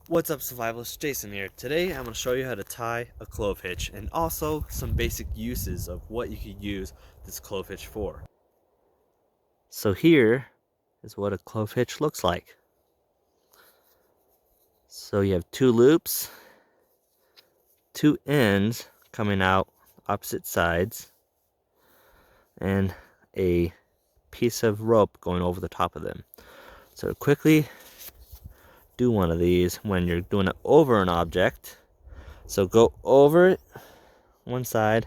What's up, survivalists? Jason here. Today I'm going to show you how to tie a clove hitch and also some basic uses of what you could use this clove hitch for. So here is what a clove hitch looks like. So you have two loops, two ends coming out opposite sides, and a piece of rope going over the top of them. So quickly do one of these when you're doing it over an object. So go over it one side,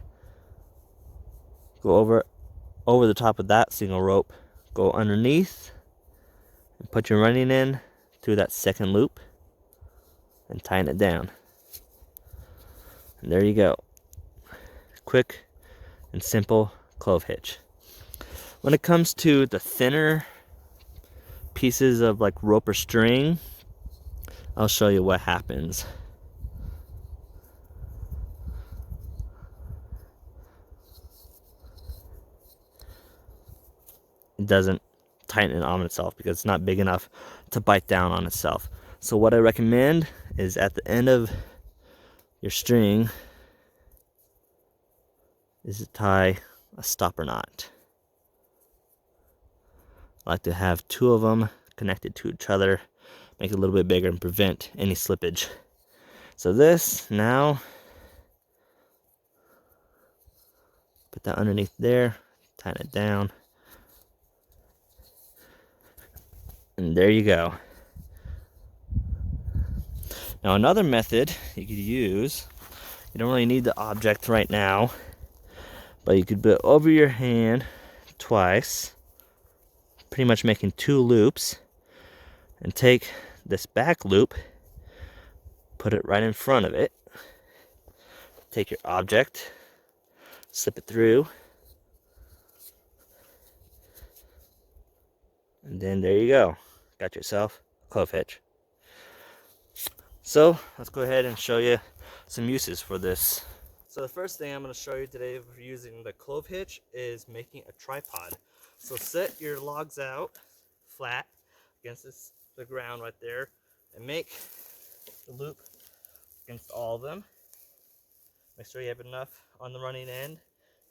go over the top of that single rope, go underneath and put your running in through that second loop and tighten it down. And there you go. Quick and simple clove hitch. When it comes to the thinner pieces of like rope or string, I'll show you what happens. It doesn't tighten it on itself because it's not big enough to bite down on itself. So what I recommend is at the end of your string is to tie a stopper knot. I like to have two of them connected to each other, make it a little bit bigger and prevent any slippage. So this, now, put that underneath there, tighten it down, and there you go. Now another method you could use, you don't really need the object right now, but you could put over your hand twice, pretty much making two loops, and take this back loop, put it right in front of it, take your object, slip it through, and then there you go, got yourself a clove hitch. So let's go ahead and show you some uses for this. So the first thing I'm going to show you today for using the clove hitch is making a tripod. So set your logs out flat against the ground right there and make the loop against all of them. Make sure you have enough on the running end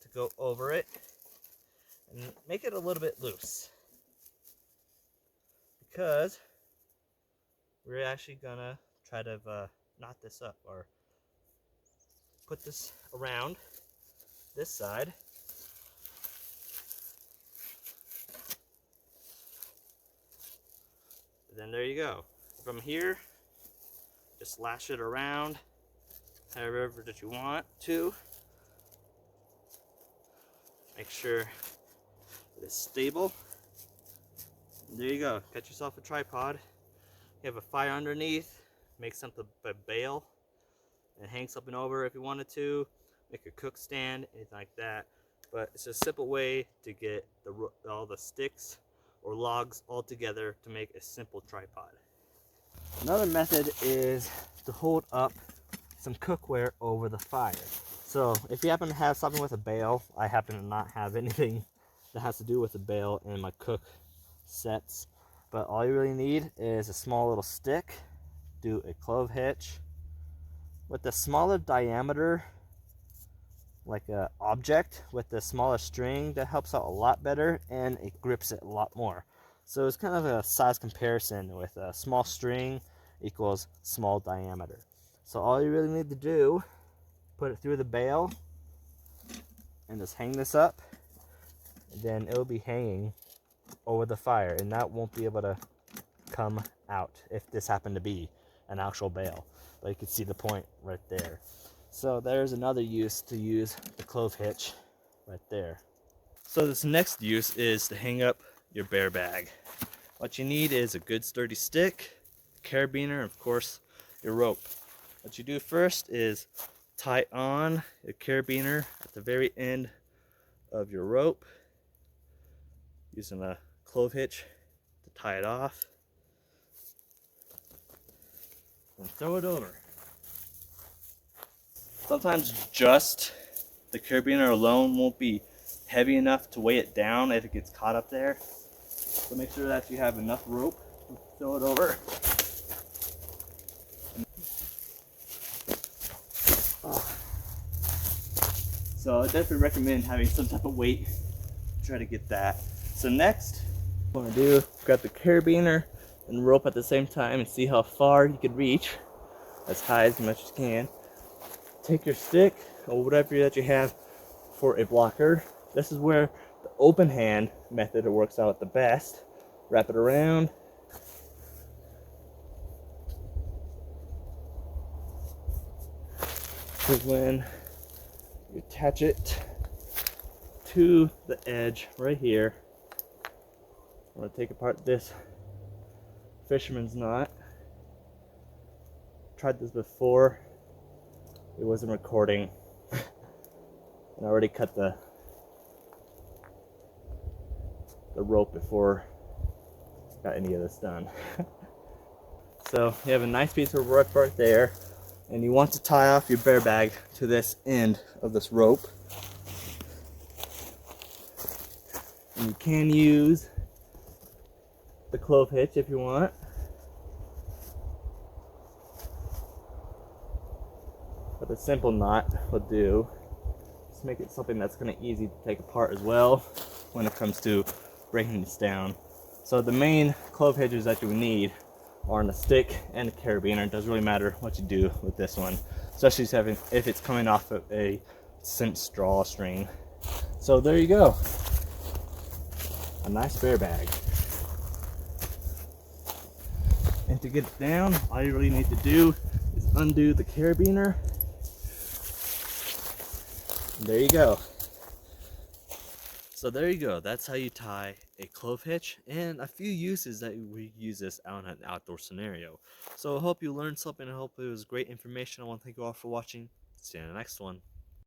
to go over it and make it a little bit loose, because we're actually gonna try to knot this up or put this around this side. Then there you go. From here, just lash it around however that you want to. Make sure it is stable. And there you go. Got yourself a tripod. You have a fire underneath. Make something a bail and hang something over if you wanted to. Make a cook stand, anything like that. But it's a simple way to get all the sticks or logs all together to make a simple tripod. Another method is to hold up some cookware over the fire. So if you happen to have something with a bail, I happen to not have anything that has to do with a bail in my cook sets, but all you really need is a small little stick. Do a clove hitch with a smaller diameter, like a object with the smaller string. That helps out a lot better and it grips it a lot more. So it's kind of a size comparison with a small string equals small diameter. So all you really need to do, put it through the bail and just hang this up, and then it will be hanging over the fire and that won't be able to come out if this happened to be an actual bail. But you can see the point right there. So there's another use to use the clove hitch right there. So this next use is to hang up your bear bag. What you need is a good sturdy stick, carabiner, and of course your rope. What you do first is tie on your carabiner at the very end of your rope using a clove hitch to tie it off, and throw it over. Sometimes just the carabiner alone won't be heavy enough to weigh it down if it gets caught up there. So make sure that you have enough rope to throw it over. So I definitely recommend having some type of weight to try to get that. So next, what I'm gonna do, grab the carabiner and rope at the same time and see how far you can reach, as high as much as you can. Take your stick or whatever that you have for a blocker. This is where the open hand method works out the best. Wrap it around. This is when you attach it to the edge right here. I'm going to take apart this fisherman's knot. Tried this before. It wasn't recording. And I already cut the rope before I got any of this done. So you have a nice piece of rope right there, and you want to tie off your bear bag to this end of this rope. And you can use the clove hitch if you want. But a simple knot will do. Just make it something that's going to be easy to take apart as well when it comes to breaking this down. So the main clove hitches that you need are on a stick and a carabiner. It doesn't really matter what you do with this one, especially if it's coming off of a cinch straw string. So there you go, a nice bear bag. And to get it down, all you really need to do is undo the carabiner. And there you go. So there you go. That's how you tie a clove hitch, and a few uses that we use this out in an outdoor scenario. So I hope you learned something. I hope it was great information. I want to thank you all for watching. See you in the next one.